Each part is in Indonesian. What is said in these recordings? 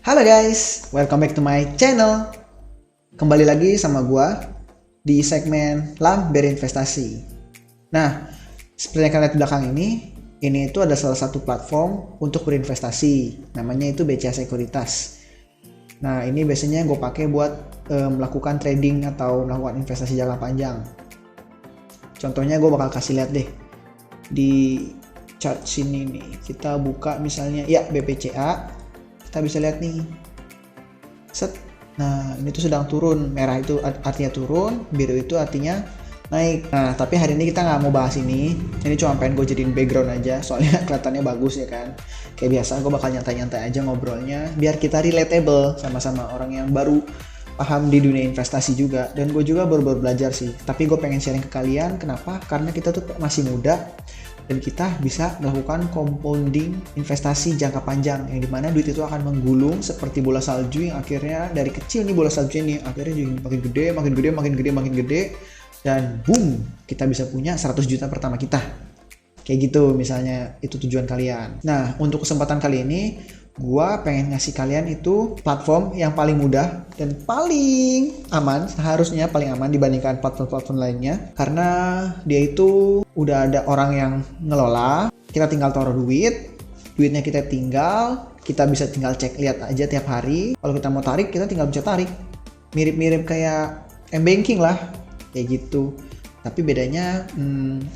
Halo guys, welcome back to my channel. Kembali lagi sama gua di segmen Lam Berinvestasi. Nah, seperti yang kalian lihat di belakang ini itu adalah salah satu platform untuk berinvestasi. Namanya itu BCA Sekuritas. Nah, ini biasanya gue pakai buat melakukan trading atau melakukan investasi jangka panjang. Contohnya gue bakal kasih lihat deh di chart sini nih. Kita buka misalnya ya BPCA. Kita bisa lihat nih, set. Nah, ini tuh sedang turun. Merah itu artinya turun, biru itu artinya naik. Nah, tapi hari ini kita nggak mau bahas ini. Ini cuma pengen gue jadiin background aja, soalnya kelihatannya bagus ya kan. Kayak biasa, gue bakal nyantai-nyantai aja ngobrolnya, biar kita relatable sama-sama orang yang baru paham di dunia investasi juga. Dan gue juga baru belajar sih. Tapi gue pengen sharing ke kalian. Kenapa? Karena kita tuh masih muda. Dan kita bisa melakukan compounding investasi jangka panjang yang dimana duit itu akan menggulung seperti bola salju yang akhirnya dari kecil nih bola salju ini akhirnya jadi makin gede dan boom, kita bisa punya 100 juta pertama kita. Kayak gitu misalnya, itu tujuan kalian. Nah, untuk kesempatan kali ini gua pengen ngasih kalian itu platform yang paling mudah dan paling aman, seharusnya paling aman dibandingkan platform-platform lainnya, karena dia itu udah ada orang yang ngelola. Kita tinggal taruh duitnya kita bisa tinggal cek lihat aja tiap hari. Kalau kita mau tarik, kita tinggal bisa tarik. Mirip-mirip kayak m-banking lah, kayak gitu. Tapi bedanya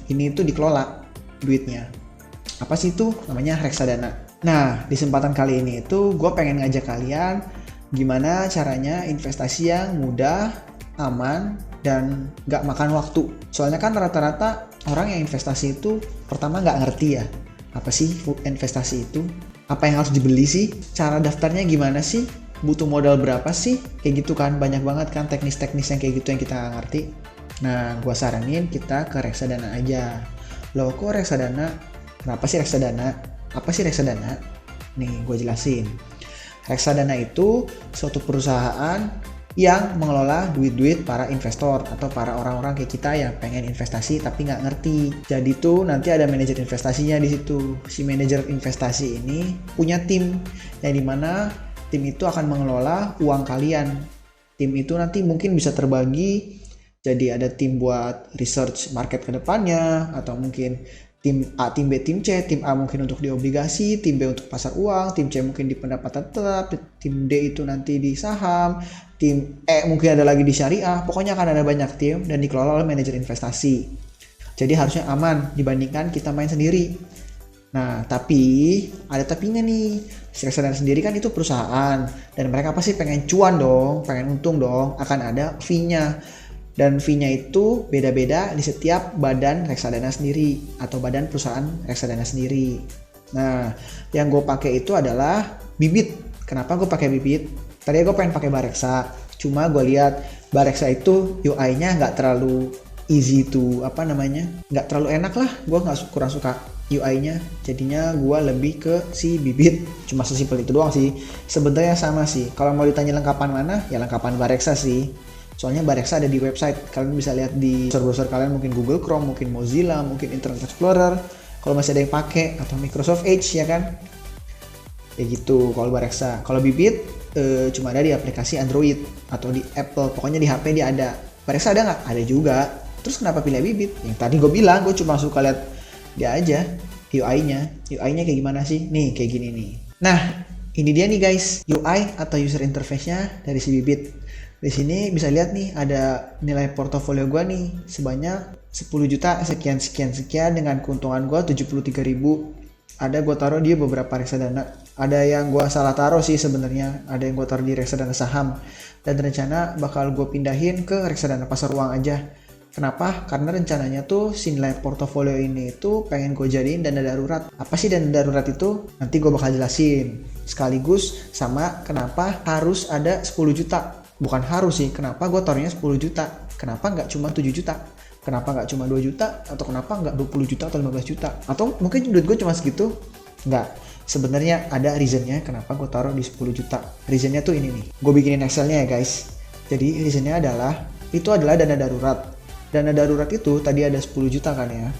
ini tuh dikelola duitnya. Apa sih itu? Namanya reksadana. Nah, di kesempatan kali ini itu gue pengen ngajak kalian gimana caranya investasi yang mudah, aman, dan gak makan waktu. Soalnya kan rata-rata orang yang investasi itu pertama gak ngerti ya. Apa sih investasi itu? Apa yang harus dibeli sih? Cara daftarnya gimana sih? Butuh modal berapa sih? Kayak gitu kan, banyak banget kan teknis-teknis yang kayak gitu yang kita gak ngerti. Nah, gue saranin kita ke reksadana aja. Loh, kok reksadana? Kenapa sih reksadana? Apa sih reksadana? Nih, gue jelasin. Reksadana itu suatu perusahaan yang mengelola duit-duit para investor atau para orang-orang kayak kita yang pengen investasi tapi nggak ngerti. Jadi tuh nanti ada manajer investasinya di situ. Si manajer investasi ini punya tim yang dimana tim itu akan mengelola uang kalian. Tim itu nanti mungkin bisa terbagi. Jadi ada tim buat research market ke depannya, atau mungkin tim A, tim B, tim C. Tim A mungkin untuk di obligasi, tim B untuk pasar uang, tim C mungkin di pendapatan tetap, tim D itu nanti di saham, tim E mungkin ada lagi di syariah. Pokoknya akan ada banyak tim dan dikelola oleh manajer investasi. Jadi harusnya aman dibandingkan kita main sendiri. Nah, tapi ada tapinya nih. Reksadana sendiri kan itu perusahaan dan mereka pasti pengen cuan dong, pengen untung dong, akan ada fee-nya. Dan fee-nya itu beda-beda di setiap badan reksadana sendiri atau badan perusahaan reksadana sendiri. Nah, yang gue pakai itu adalah Bibit. Kenapa gue pakai Bibit? Tadi gue pengen pakai Bareksa, cuma gue lihat Bareksa itu UI-nya nggak terlalu easy to nggak terlalu enak lah. Gue kurang suka UI-nya, jadinya gue lebih ke si Bibit. Cuma sesimpel itu doang sih. Sebenarnya sama sih. Kalau mau ditanya lengkapan mana, ya lengkapan Bareksa sih. Soalnya Bareksa ada di website, kalian bisa lihat di browser kalian, mungkin Google Chrome, mungkin Mozilla, mungkin Internet Explorer, kalau masih ada yang pakai, atau Microsoft Edge ya kan. Kayak gitu kalau Bareksa. Kalau Bibit cuma ada di aplikasi Android atau di Apple, pokoknya di HP dia ada. Bareksa ada nggak? Ada juga. Terus kenapa pilih Bibit? Yang tadi gue bilang, gue cuma suka lihat dia aja, UI-nya kayak gimana sih? Nih kayak gini nih. Nah, ini dia nih guys, UI atau user interface-nya dari si Bibit. Di sini bisa lihat nih ada nilai portofolio gue nih sebanyak 10 juta sekian dengan keuntungan gue 73.000. Ada gue taruh di beberapa reksadana. Ada yang gue salah taruh sih sebenarnya. Ada yang gue taruh di reksadana saham. Dan rencana bakal gue pindahin ke reksadana pasar uang aja. Kenapa? Karena rencananya tuh si nilai portofolio ini tuh pengen gue jadiin dana darurat. Apa sih dana darurat itu? Nanti gue bakal jelasin. Sekaligus sama kenapa harus ada 10 juta. Bukan harus sih, kenapa gue taruhnya 10 juta? Kenapa nggak cuma 7 juta? Kenapa nggak cuma 2 juta? Atau kenapa nggak 20 juta atau 15 juta? Atau mungkin duit gue cuma segitu? Nggak. Sebenarnya ada reasonnya kenapa gue taruh di 10 juta. Reasonnya tuh ini nih. Gue bikinin Excelnya ya guys. Jadi reasonnya adalah, itu adalah dana darurat. Dana darurat itu tadi ada 10 juta kan ya.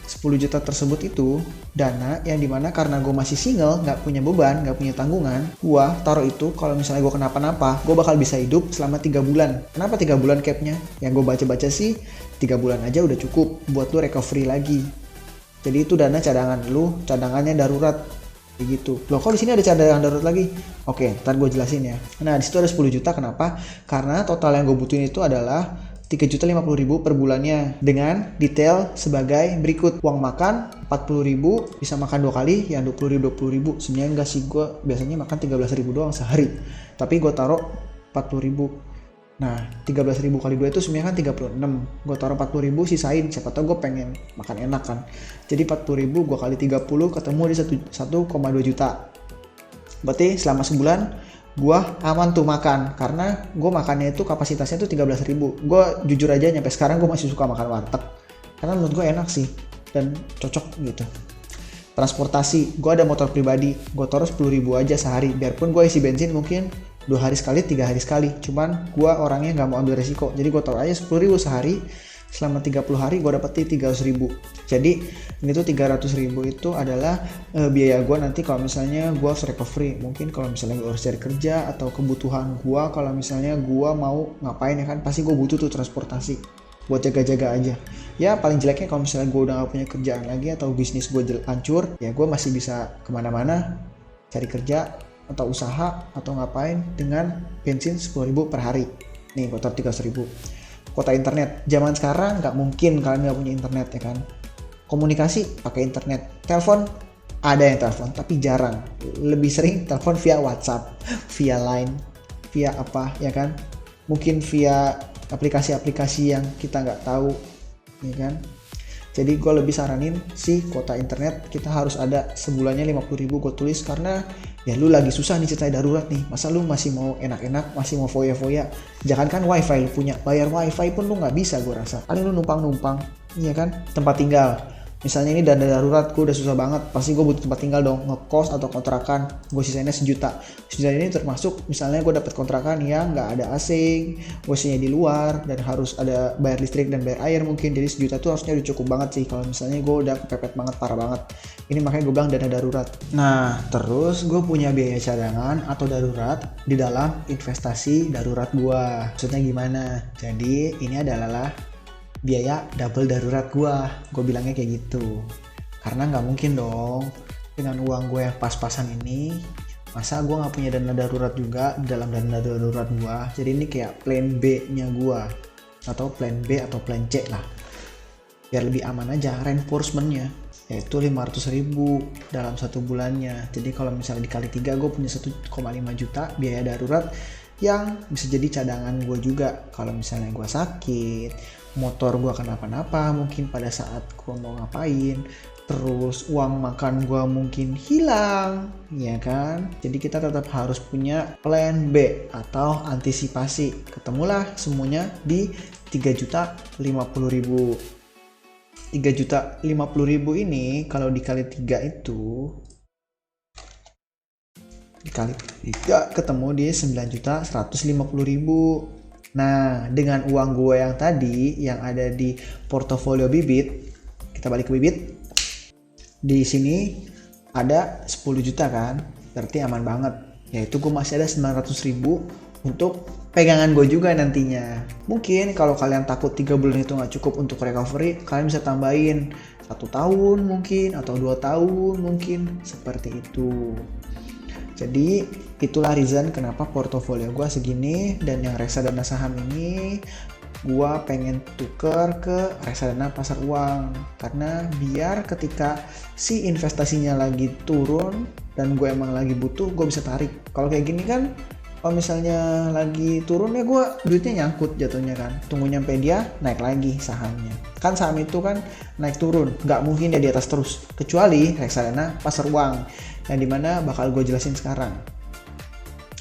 10 10 juta tersebut itu dana yang dimana karena gue masih single, nggak punya beban, nggak punya tanggungan, gue taruh itu kalau misalnya gue kenapa-napa, gue bakal bisa hidup selama 3 bulan. Kenapa 3 bulan capnya? Yang gue baca-baca sih 3 bulan aja udah cukup buat lu recovery lagi. Jadi itu dana cadangan lu, cadangannya darurat begitu. Loh kok di sini ada cadangan darurat lagi? Oke, ntar gue jelasin ya. Nah di situ ada 10 juta. Kenapa? Karena total yang gue butuhin itu adalah 3.050.000 per bulannya dengan detail sebagai berikut. Uang makan 40.000, bisa makan 2 kali, yang 20.000 sebenarnya enggak sih, gue biasanya makan 13.000 doang sehari, tapi gue taruh 40.000. Nah 13.000 kali 2 itu sebenarnya kan 36, gue taruh 40.000, sisain, siapa tau gue pengen makan enak kan. Jadi 40.000 gue kali 30 ketemu di 1,2 juta. Berarti selama sebulan gue aman tuh makan, karena gue makannya itu kapasitasnya tuh 13.000. Gue jujur aja nyampe sekarang gue masih suka makan warteg karena menurut gue enak sih dan cocok gitu. Transportasi, gue ada motor pribadi, gue taruh 10.000 aja sehari, biarpun gue isi bensin mungkin 2 hari sekali, 3 hari sekali, cuman gue orangnya nggak mau ambil resiko, jadi gue taruh aja 10.000 sehari. Selama 30 hari gue dapetin 300.000. Jadi ini tuh 300.000 itu adalah biaya gue nanti kalau misalnya gue harus recovery. Mungkin kalau misalnya gue harus cari kerja atau kebutuhan gue, kalau misalnya gue mau ngapain ya kan, pasti gue butuh tuh transportasi buat jaga-jaga aja. Ya paling jeleknya kalau misalnya gue udah gak punya kerjaan lagi atau bisnis gue hancur, ya gue masih bisa kemana-mana cari kerja atau usaha atau ngapain dengan bensin 10.000 per hari. Nih gue taruh 300.000. Kuota internet, zaman sekarang nggak mungkin kalian nggak punya internet ya kan. Komunikasi pakai internet, telepon ada yang telepon tapi jarang, lebih sering telepon via WhatsApp, via Line, via apa ya kan, mungkin via aplikasi-aplikasi yang kita nggak tahu ya kan. Jadi gue lebih saranin sih kuota internet kita harus ada sebulannya 50.000 gue tulis, karena ya lu lagi susah nih ceritanya darurat nih, masa lu masih mau enak-enak, masih mau foya-foya. Jangankan wifi lu punya, bayar wifi pun lu nggak bisa gue rasa, paling lu numpang-numpang iya kan. Tempat tinggal, misalnya ini dana darurat, gue udah susah banget, pasti gue butuh tempat tinggal dong, ngekos atau kontrakan, gue sisainnya sejuta. Sejuta ini termasuk misalnya gue dapet kontrakan yang nggak ada AC, WC-nya di luar, dan harus ada bayar listrik dan bayar air mungkin. Jadi sejuta tuh harusnya udah cukup banget sih kalau misalnya gue udah kepepet banget, parah banget. Ini makanya gue bilang dana darurat. Nah terus gue punya biaya cadangan atau darurat di dalam investasi darurat gue. Maksudnya gimana? Jadi ini adalah biaya double darurat gue bilangnya kayak gitu, karena nggak mungkin dong dengan uang gue yang pas-pasan ini, masa gue nggak punya dana darurat juga di dalam dana darurat gue. Jadi ini kayak plan B nya gue, atau plan B atau plan C lah, biar lebih aman aja. Reinforcementnya yaitu 500.000 dalam 1 bulannya. Jadi kalau misalnya dikali 3 gue punya 1,5 juta biaya darurat yang bisa jadi cadangan gue juga kalau misalnya gue sakit, motor gue kenapa-napa mungkin pada saat gue mau ngapain, terus uang makan gue mungkin hilang ya kan. Jadi kita tetap harus punya plan B atau antisipasi. Ketemulah semuanya di 3.050.000. 3.050.000 ini kalau dikali 3 itu dikali 3 ketemu di 9.150.000. Nah dengan uang gue yang tadi yang ada di portofolio bibit, kita balik ke bibit, di sini ada 10 juta kan, berarti aman banget. Yaitu gue masih ada 900.000 untuk pegangan gue juga nantinya. Mungkin kalau kalian takut 3 bulan itu nggak cukup untuk recovery, kalian bisa tambahin 1 tahun mungkin atau 2 tahun mungkin, seperti itu. Jadi itulah reason kenapa portofolio gue segini, dan yang reksadana saham ini gue pengen tuker ke reksadana pasar uang, karena biar ketika si investasinya lagi turun dan gue emang lagi butuh, gue bisa tarik. Kalau kayak gini kan, kalau misalnya lagi turun ya gue duitnya nyangkut jatuhnya kan, tunggu nyampe dia naik lagi sahamnya. Kan saham itu kan naik turun, nggak mungkin dia di atas terus, kecuali reksadana pasar uang yang dimana bakal gue jelasin sekarang.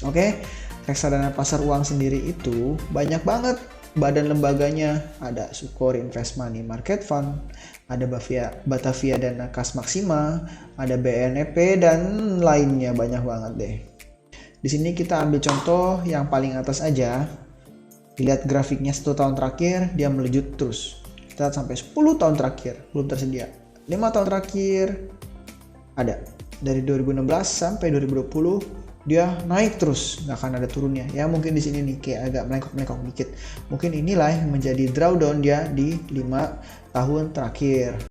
Oke, reksadana pasar uang sendiri itu banyak banget badan lembaganya. Ada Sukor Invest Money Market Fund, ada Batavia Dana Kas Maksima, ada BNEP dan lainnya, banyak banget deh. Di sini kita ambil contoh yang paling atas aja. Lihat grafiknya 1 tahun terakhir dia melejit terus. Kita lihat sampai 10 tahun terakhir belum tersedia. 5 tahun terakhir ada. Dari 2016 sampai 2020 dia naik terus, nggak akan ada turunnya. Ya mungkin di sini nih kayak agak melengkok-melengkok dikit. Mungkin inilah yang menjadi drawdown dia di 5 tahun terakhir.